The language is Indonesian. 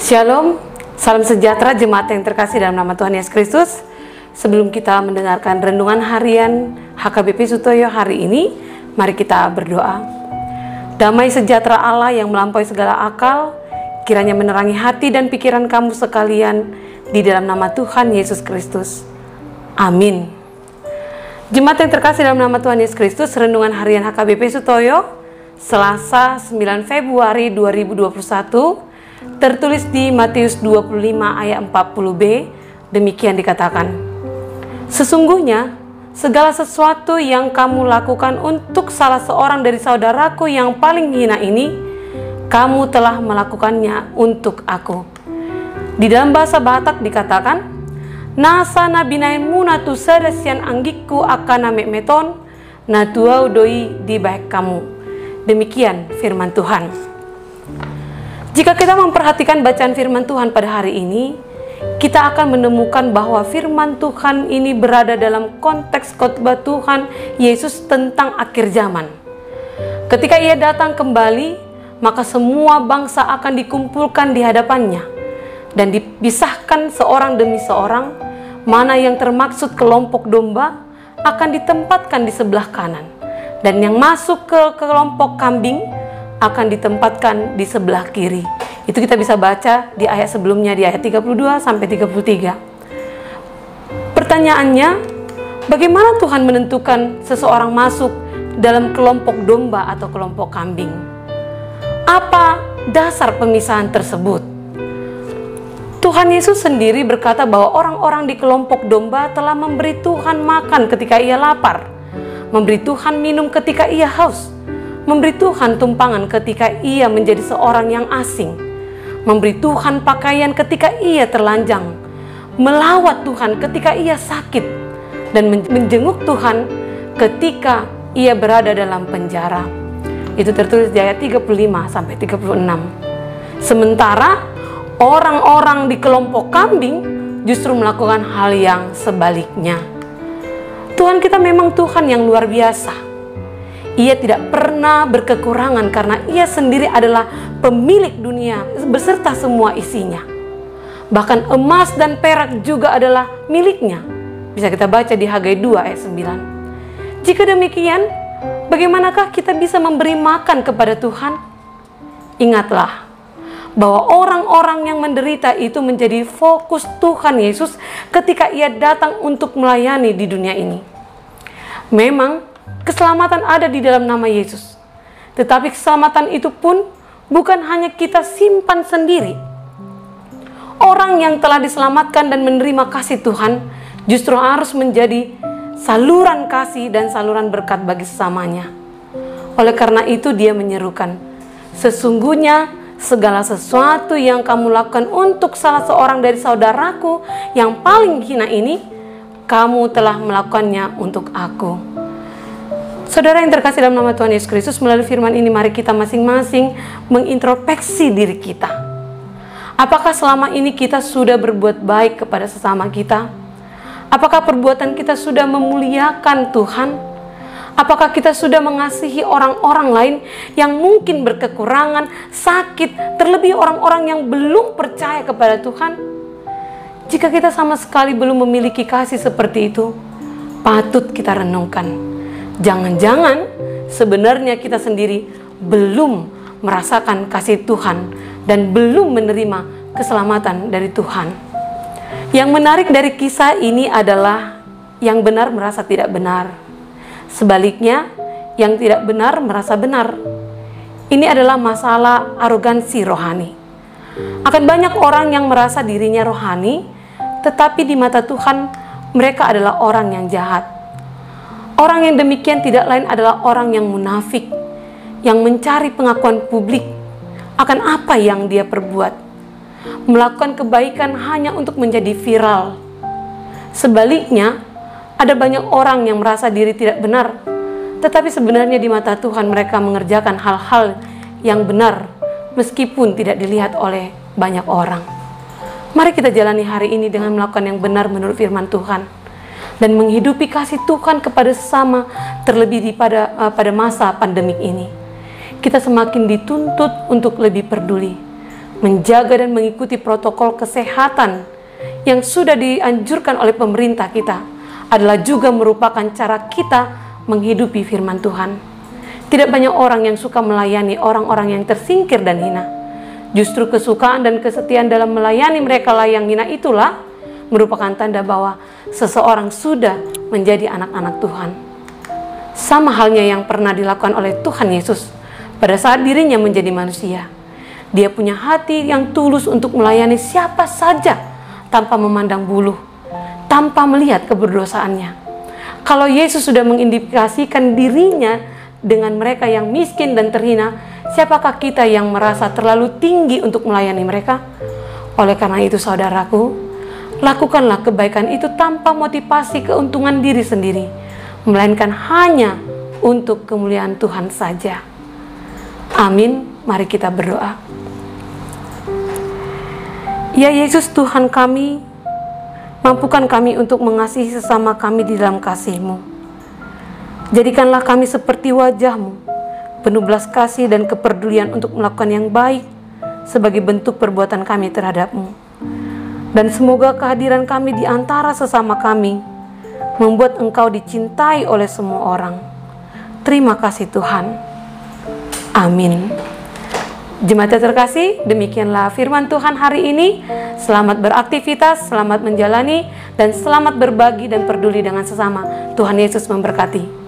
Shalom, salam sejahtera jemaat yang terkasih dalam nama Tuhan Yesus Kristus. Sebelum kita mendengarkan renungan harian HKBP Sutoyo hari ini, mari kita berdoa. Damai sejahtera Allah yang melampaui segala akal, kiranya menerangi hati dan pikiran kamu sekalian di dalam nama Tuhan Yesus Kristus. Amin. Jemaat yang terkasih dalam nama Tuhan Yesus Kristus, renungan harian HKBP Sutoyo, Selasa 9 Februari 2021, tertulis di Matius 25 ayat 40b, demikian dikatakan, sesungguhnya segala sesuatu yang kamu lakukan untuk salah seorang dari saudaraku yang paling hina ini, kamu telah melakukannya untuk aku. Di dalam bahasa Batak dikatakan, nasa nabinai munatu sedasian anggiku akan namek meton, natuau doi di baik kamu. Demikian firman Tuhan. Jika kita memperhatikan bacaan firman Tuhan pada hari ini, kita akan menemukan bahwa firman Tuhan ini berada dalam konteks khotbah Tuhan Yesus tentang akhir zaman. Ketika ia datang kembali, maka semua bangsa akan dikumpulkan di hadapannya dan dipisahkan seorang demi seorang. Mana yang termaksud kelompok domba akan ditempatkan di sebelah kanan, dan yang masuk ke kelompok kambing akan ditempatkan di sebelah kiri. Itu kita bisa baca di ayat sebelumnya, di ayat 32 sampai 33. Pertanyaannya, bagaimana Tuhan menentukan seseorang masuk dalam kelompok domba atau kelompok kambing? Apa dasar pemisahan tersebut? Tuhan Yesus sendiri berkata bahwa orang-orang di kelompok domba telah memberi Tuhan makan ketika ia lapar, memberi Tuhan minum ketika ia haus, memberi Tuhan tumpangan ketika ia menjadi seorang yang asing, memberi Tuhan pakaian ketika ia telanjang, melawat Tuhan ketika ia sakit, dan menjenguk Tuhan ketika ia berada dalam penjara. Itu tertulis di ayat 35 sampai 36. Sementara orang-orang di kelompok kambing justru melakukan hal yang sebaliknya. Tuhan kita memang Tuhan yang luar biasa. Ia tidak pernah berkekurangan karena ia sendiri adalah pemilik dunia beserta semua isinya. Bahkan emas dan perak juga adalah miliknya. Bisa kita baca di Hagai 2 ayat 9. Jika demikian, bagaimanakah kita bisa memberi makan kepada Tuhan? Ingatlah bahwa orang-orang yang menderita itu menjadi fokus Tuhan Yesus ketika ia datang untuk melayani di dunia ini. Memang keselamatan ada di dalam nama Yesus. Tetapi keselamatan itu pun bukan hanya kita simpan sendiri. Orang yang telah diselamatkan dan menerima kasih Tuhan justru harus menjadi saluran kasih dan saluran berkat bagi sesamanya. Oleh karena itu dia menyerukan, sesungguhnya segala sesuatu yang kamu lakukan untuk salah seorang dari saudaraku yang paling hina ini, kamu telah melakukannya untuk aku. Saudara yang terkasih dalam nama Tuhan Yesus Kristus, melalui firman ini mari kita masing-masing mengintrospeksi diri kita. Apakah selama ini kita sudah berbuat baik kepada sesama kita? Apakah perbuatan kita sudah memuliakan Tuhan? Apakah kita sudah mengasihi orang-orang lain yang mungkin berkekurangan, sakit, terlebih orang-orang yang belum percaya kepada Tuhan? Jika kita sama sekali belum memiliki kasih seperti itu, patut kita renungkan. Jangan-jangan sebenarnya kita sendiri belum merasakan kasih Tuhan dan belum menerima keselamatan dari Tuhan. Yang menarik dari kisah ini adalah yang benar merasa tidak benar. Sebaliknya, yang tidak benar merasa benar. Ini adalah masalah arogansi rohani. Akan banyak orang yang merasa dirinya rohani, tetapi di mata Tuhan mereka adalah orang yang jahat. Orang yang demikian tidak lain adalah orang yang munafik, yang mencari pengakuan publik akan apa yang dia perbuat, melakukan kebaikan hanya untuk menjadi viral. Sebaliknya, ada banyak orang yang merasa diri tidak benar, tetapi sebenarnya di mata Tuhan mereka mengerjakan hal-hal yang benar, meskipun tidak dilihat oleh banyak orang. Mari kita jalani hari ini dengan melakukan yang benar menurut firman Tuhan, dan menghidupi kasih Tuhan kepada sesama, terlebih pada masa pandemik ini. Kita semakin dituntut untuk lebih peduli, menjaga dan mengikuti protokol kesehatan yang sudah dianjurkan oleh pemerintah kita adalah juga merupakan cara kita menghidupi firman Tuhan. Tidak banyak orang yang suka melayani orang-orang yang tersingkir dan hina. Justru kesukaan dan kesetiaan dalam melayani mereka yang hina itulah merupakan tanda bahwa seseorang sudah menjadi anak-anak Tuhan. Sama halnya yang pernah dilakukan oleh Tuhan Yesus pada saat dirinya menjadi manusia. Dia punya hati yang tulus untuk melayani siapa saja tanpa memandang bulu, tanpa melihat keberdosaannya. Kalau Yesus sudah mengindikasikan dirinya dengan mereka yang miskin dan terhina, siapakah kita yang merasa terlalu tinggi untuk melayani mereka? Oleh karena itu saudaraku, lakukanlah kebaikan itu tanpa motivasi keuntungan diri sendiri, melainkan hanya untuk kemuliaan Tuhan saja. Amin. Mari kita berdoa. Ya Yesus Tuhan kami, mampukan kami untuk mengasihi sesama kami di dalam kasih-Mu. Jadikanlah kami seperti wajah-Mu, penuh belas kasih dan kepedulian untuk melakukan yang baik sebagai bentuk perbuatan kami terhadap-Mu. Dan semoga kehadiran kami di antara sesama kami membuat Engkau dicintai oleh semua orang. Terima kasih Tuhan. Amin. Jemaat terkasih, demikianlah firman Tuhan hari ini. Selamat beraktivitas, selamat menjalani, dan selamat berbagi dan peduli dengan sesama. Tuhan Yesus memberkati.